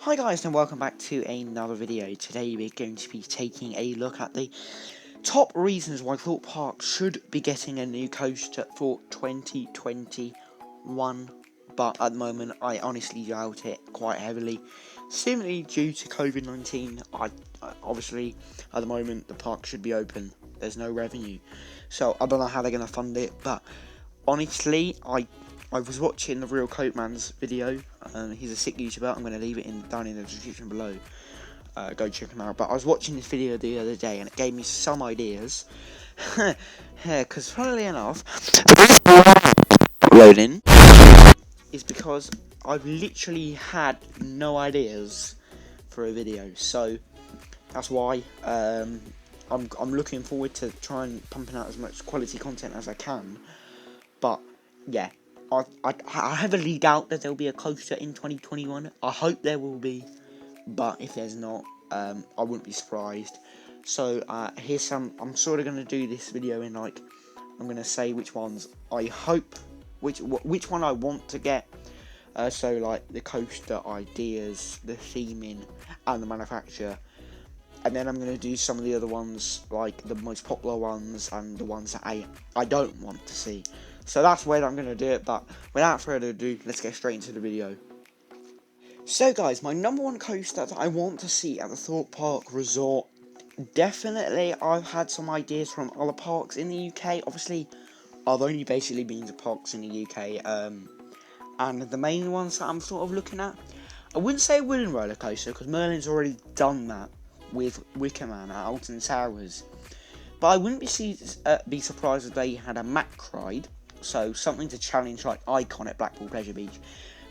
Hi guys and welcome back to another video. Today we're going to be taking a look at the top reasons why Thorpe Park should be getting a new coaster for 2021, but at the moment I honestly doubt it quite heavily, simply due to COVID-19. Obviously at the moment the park should be open, there's no revenue, so I don't know how they're going to fund it, but honestly I was watching the Real Coat Man's video. He's a sick YouTuber. I'm going to leave it down in the description below. Go check him out. But I was watching this video the other day and it gave me some ideas. Because funnily enough, loading is because I've literally had no ideas for a video. So that's why I'm looking forward to trying pumping out as much quality content as I can. But yeah. I heavily doubt that there'll be a coaster in 2021. I hope there will be, but if there's not, I wouldn't be surprised. So here's some. I'm sort of gonna do this video in I'm gonna say which ones I hope, which one I want to get. So like the coaster ideas, the theming, and the manufacturer. And then I'm going to do some of the other ones, like the most popular ones, and the ones that I don't want to see. So that's where I'm going to do it, but without further ado, let's get straight into the video. So guys, my number one coaster that I want to see at the Thorpe Park Resort, definitely I've had some ideas from other parks in the UK. Obviously, I've only basically been to parks in the UK, and the main ones that I'm sort of looking at, I wouldn't say a wooden roller coaster, because Merlin's already done that with Wicker Man at Alton Towers, but I wouldn't be surprised if they had a Mack ride, so something to challenge like Icon at Blackpool Pleasure Beach.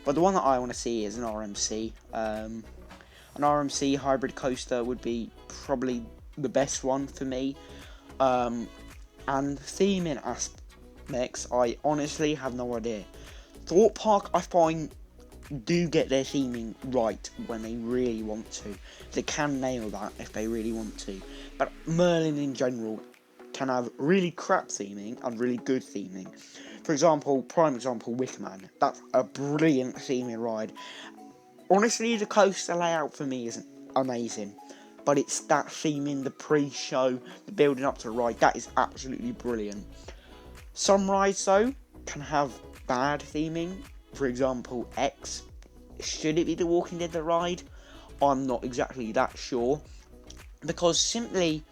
But the one that I want to see is an RMC. An RMC hybrid coaster would be probably the best one for me. And theming aspects, I honestly have no idea. Thorpe Park, I find, do get their theming right when they really want to. They can nail that if they really want to. But Merlin in general can have really crap theming and really good theming. For example, prime example, Wicker Man. That's a brilliant theming ride. Honestly, the coaster layout for me isn't amazing, but it's that theming, the pre-show, the building up to the ride, that is absolutely brilliant. Some rides though can have bad theming. For example, X, should it be the Walking Dead the ride? I'm not exactly that sure, because simply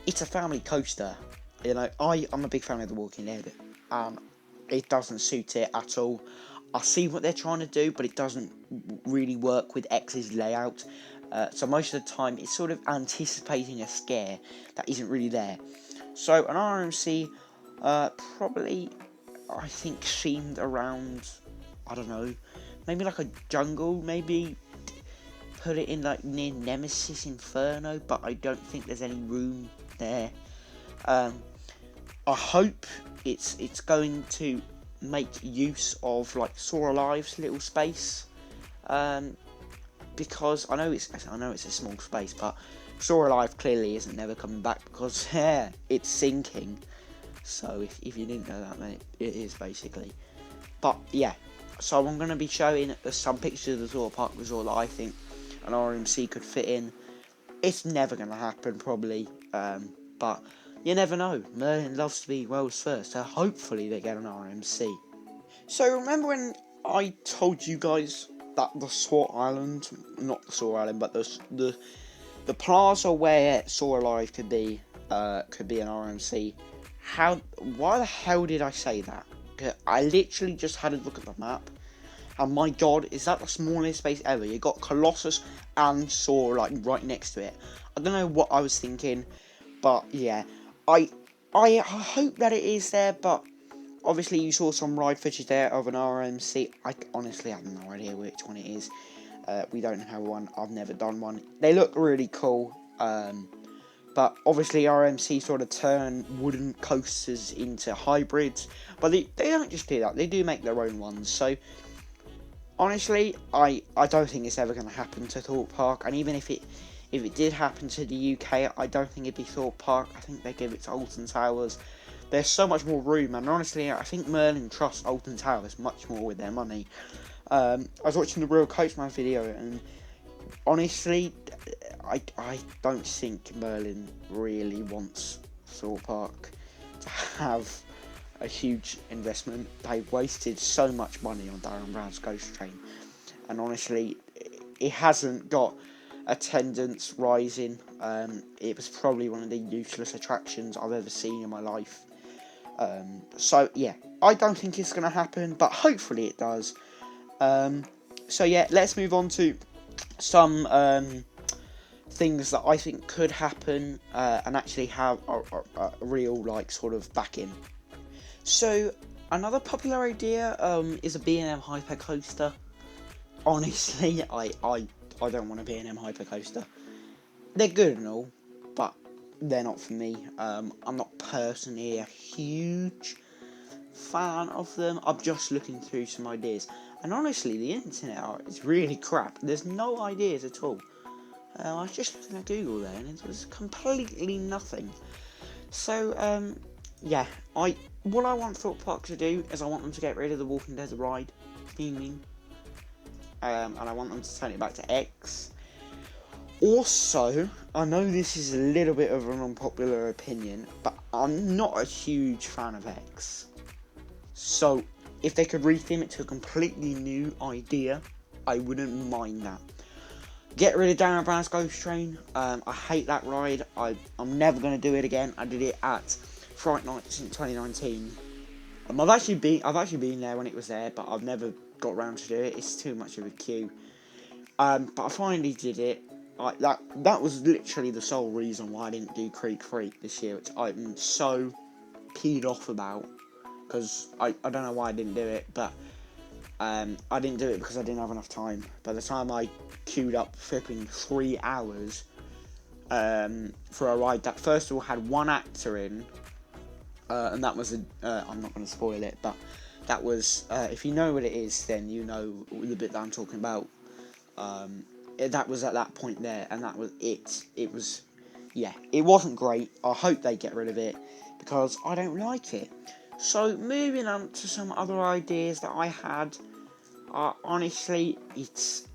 it's a family coaster. You know, I'm a big fan of the Walking Dead, and it doesn't suit it at all. I see what they're trying to do, but it doesn't really work with X's layout. So most of the time, it's sort of anticipating a scare that isn't really there. So an RMC, probably, I think, themed around, I don't know, maybe like a jungle, maybe put it in like near Nemesis Inferno, but I don't think there's any room there. I hope it's going to make use of like Soar Alive's little space, because I know it's a small space, but Soar Alive clearly isn't never coming back because it's sinking. So if you didn't know that, then it is basically. But yeah, so I'm going to be showing some pictures of the Thorpe Park Resort that I think an RMC could fit in. It's never going to happen probably, but you never know. Merlin loves to be world's first, so hopefully they get an RMC. So remember when I told you guys that the Soar Island, not the Soar Island, but the plaza where Soar Alive could be an RMC. Why the hell did I say that? I literally just had a look at the map, and my god, is that the smallest space ever? You got Colossus and Soar like right next to it. I don't know what I was thinking, but yeah, I hope that it is there. But obviously, you saw some ride footage there of an RMC. I honestly have no idea which one it is. We don't have one. I've never done one. They look really cool. But obviously RMC sort of turn wooden coasters into hybrids. But they don't just do that. They do make their own ones. So honestly, I don't think it's ever going to happen to Thorpe Park. And even if it did happen to the UK, I don't think it'd be Thorpe Park. I think they give it to Alton Towers. There's so much more room. And honestly, I think Merlin trusts Alton Towers much more with their money. I was watching the Real Coachman video, and honestly, I don't think Merlin really wants Thorpe Park to have a huge investment. They've wasted so much money on Darren Brown's Ghost Train, and honestly, it hasn't got attendance rising. It was probably one of the useless attractions I've ever seen in my life. So yeah, I don't think it's going to happen, but hopefully it does. So yeah, let's move on to some things that I think could happen and actually have a real sort of backing. So another popular idea is a B&M hyper coaster. Honestly, I don't want a B&M hyper coaster. They're good and all, but they're not for me. I'm not personally a huge fan of them. I'm just looking through some ideas, and honestly, the internet is really crap. There's no ideas at all. I was just looking at Google there, and it was completely nothing. So, yeah, what I want Thorpe Park to do is I want them to get rid of the Walking Dead ride theming, and I want them to turn it back to X. Also, I know this is a little bit of an unpopular opinion, but I'm not a huge fan of X. So, if they could retheme it to a completely new idea, I wouldn't mind that. Get rid of Darren Brown's Ghost Train. I hate that ride. I'm never going to do it again. I did it at Fright Night in 2019. I've actually been there when it was there, but I've never got around to do it. It's too much of a queue. But I finally did it. That was literally the sole reason why I didn't do Creek Freak this year, which I'm so peed off about, because I don't know why I didn't do it, but I didn't do it because I didn't have enough time. By the time I queued up flipping 3 hours for a ride that first of all had one actor in, and that was I'm not going to spoil it, but that was if you know what it is, then you know the bit that I'm talking about. That was at that point there, and that was it. It was, yeah, it wasn't great. I hope they get rid of it, because I don't like it. So, moving on to some other ideas that I had. Honestly, it's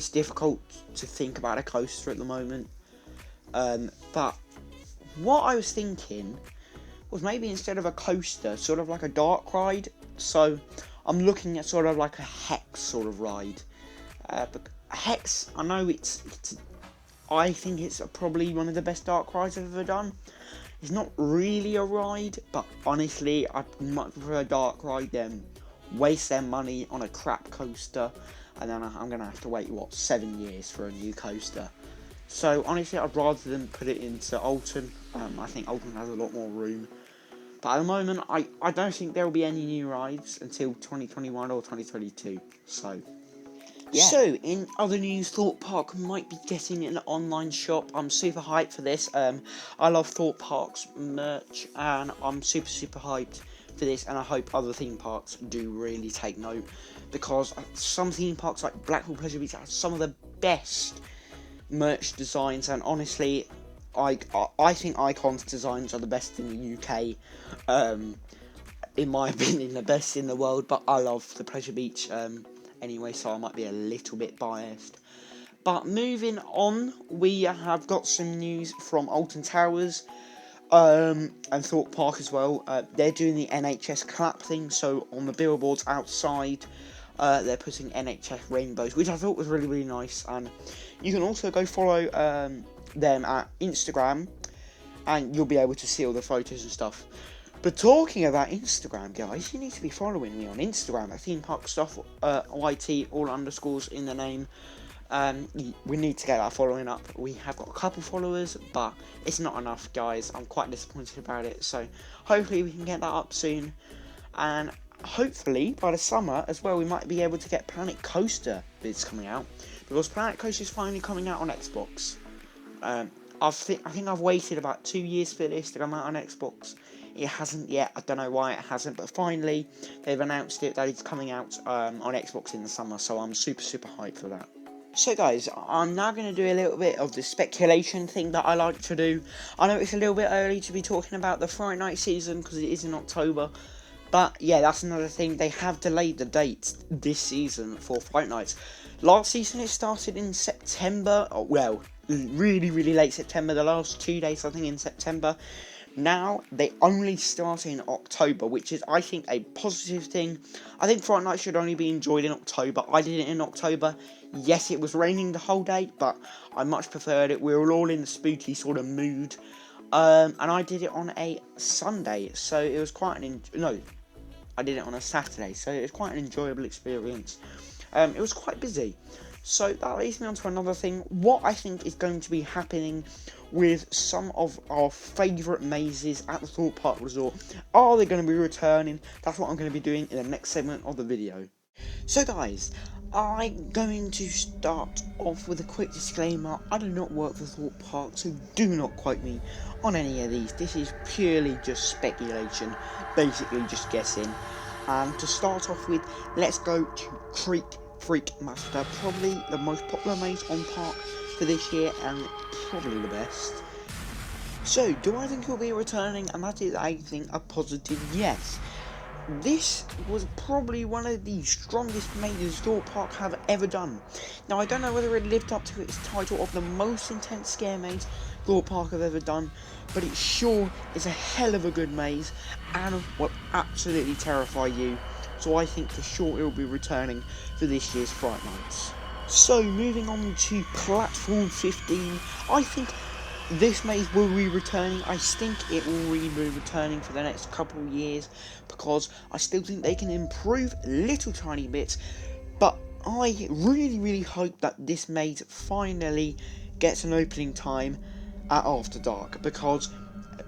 difficult to think about a coaster at the moment. But what I was thinking was maybe instead of a coaster, sort of like a dark ride. So, I'm looking at sort of like a Hex sort of ride. But Hex, I know I think it's probably one of the best dark rides I've ever done. It's not really a ride, but honestly, I'd much prefer a dark ride than waste their money on a crap coaster, and then I'm going to have to wait, 7 years for a new coaster. So honestly, I'd rather than put it into Alton. I think Alton has a lot more room. But at the moment, I don't think there will be any new rides until 2021 or 2022. So, yeah. So, in other news, Thorpe Park might be getting an online shop. I'm super hyped for this. I love Thorpe Park's merch, and I'm super hyped for this, and I hope other theme parks do really take note, because some theme parks like Blackpool Pleasure Beach have some of the best merch designs, and honestly, I think Icon's designs are the best in the UK. In my opinion, the best in the world, but I love the Pleasure Beach anyway, so I might be a little bit biased. But moving on, we have got some news from Alton Towers and Thorpe Park as well. They're doing the NHS clap thing, so on the billboards outside, they're putting NHS rainbows, which I thought was really nice. And you can also go follow them at Instagram, and you'll be able to see all the photos and stuff. But talking about Instagram, guys, you need to be following me on Instagram at Theme Park Stuff YT, all underscores in the name. We need to get that following up. We have got a couple followers, but it's not enough, guys. I'm quite disappointed about it. So hopefully we can get that up soon, and hopefully by the summer as well, we might be able to get Planet Coaster vids coming out, because Planet Coaster is finally coming out on Xbox. I think I've waited about 2 years for this to come out on Xbox. It hasn't yet. I don't know why it hasn't, but finally they've announced that it's coming out on Xbox in the summer, so I'm super hyped for that. So guys, I'm now going to do a little bit of the speculation thing that I like to do. I know it's a little bit early to be talking about the Fright Night season because it is in October, but yeah, that's another thing. They have delayed the dates this season for Fright Nights. Last season it started in September, well, really late September, the last 2 days I think in September. Now they only start in October, which is, I think, a positive thing. I think Fright Night should only be enjoyed in October. I did it in October. Yes, it was raining the whole day, but I much preferred it. We were all in the spooky sort of mood. And I did it on a Sunday, so it was quite I did it on a Saturday, so it was quite an enjoyable experience. It was quite busy. So that leads me on to another thing. What I think is going to be happening with some of our favourite mazes at the Thorpe Park Resort. Are they going to be returning? That's what I'm going to be doing in the next segment of the video. So guys, I'm going to start off with a quick disclaimer. I do not work for Thorpe Park, so do not quote me on any of these. This is purely just speculation, basically just guessing. And to start off with, let's go to Creek Freak Master, probably the most popular maze on park for this year and probably the best. So, do I think he'll be returning? And that is, I think, a positive yes. This was probably one of the strongest mazes Thorpe Park have ever done. Now, I don't know whether it lived up to its title of the most intense scare maze Thorpe Park have ever done, but it sure is a hell of a good maze and will absolutely terrify you. So I think for sure it will be returning for this year's Fright Nights. So moving on to Platform 15, I think this maze will be returning. I think it will be returning for the next couple of years because I still think they can improve little tiny bits, but I really hope that this maze finally gets an opening time at after dark, because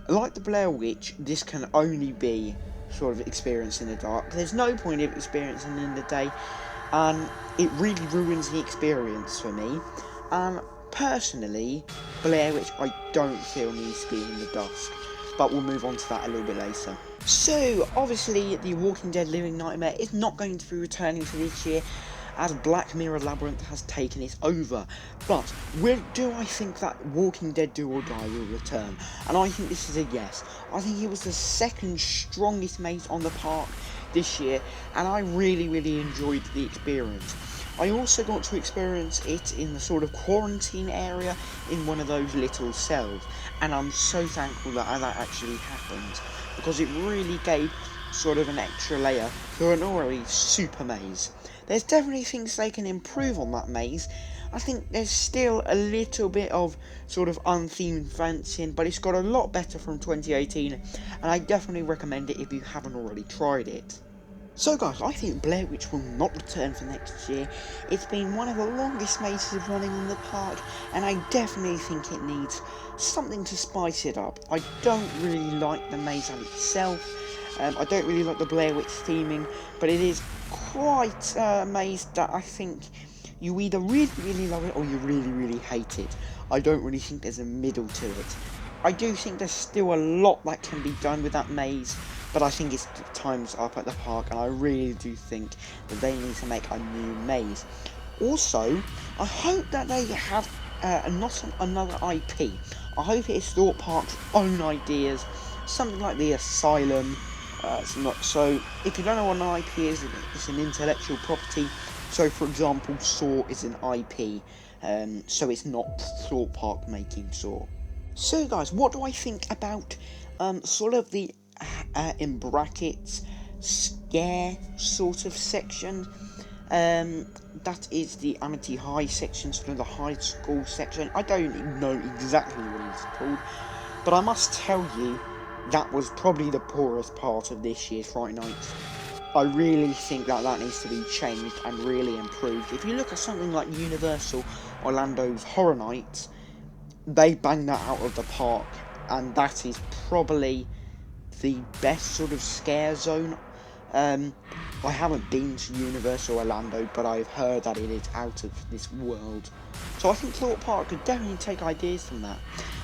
like the Blair Witch, this can only be sort of experienced in the dark. There's no point of experiencing in the day, and it really ruins the experience for me. And personally, Blair Witch I don't feel needs to be in the dusk, but we'll move on to that a little bit later. So obviously the Walking Dead Living Nightmare is not going to be returning for this year, as Black Mirror Labyrinth has taken it over. But do I think that Walking Dead Do or Die will return? And I think this is a yes. I think it was the second strongest maze on the park this year, and I really enjoyed the experience. I also got to experience it in the sort of quarantine area in one of those little cells, and I'm so thankful that that actually happened, because it really gave sort of an extra layer to an already super maze. There's definitely things they can improve on that maze. I think there's still a little bit of sort of unthemed fencing, but it's got a lot better from 2018, and I definitely recommend it if you haven't already tried it. So guys, I think Blair Witch will not return for next year. It's been one of the longest mazes running in the park, and I definitely think it needs something to spice it up. I don't really like the maze as itself. I don't really like the Blair Witch theming, but it is quite a maze that I think you either really love it or you really hate it. I don't really think there's a middle to it. I do think there's still a lot that can be done with that maze, but I think it's time's up at the park, and I really do think that they need to make a new maze. Also, I hope that they have not another IP. I hope it is Thorpe Park's own ideas, something like the Asylum. So if you don't know what an IP is, it's an intellectual property. So for example, Saw is an IP, so it's not Thorpe Park making Saw. So guys, what do I think about sort of the in brackets scare sort of section? That is the Amity High section, sort of the high school section. I don't know exactly what it's called, but I must tell you, that was probably the poorest part of this year's Fright Nights. I really think that needs to be changed and really improved. If you look at something like Universal Orlando's Horror Nights, they bang that out of the park, and that is probably the best sort of scare zone. I haven't been to Universal Orlando, but I've heard that it is out of this world. So I think Thorpe Park could definitely take ideas from that,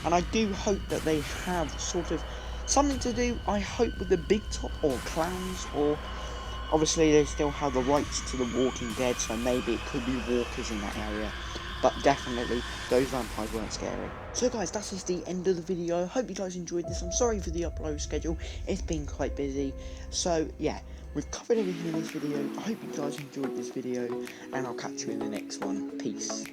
and I do hope that they have sort of something to do, I hope, with the Big Top or clowns, or obviously they still have the rights to the Walking Dead, so maybe it could be walkers in that area. but definitely those vampires weren't scary. So guys, that is the end of the video. Hope you guys enjoyed this. I'm sorry for the upload schedule, it's been quite busy. So yeah, we've covered everything in this video. I hope you guys enjoyed this video, and I'll catch you in the next one. Peace.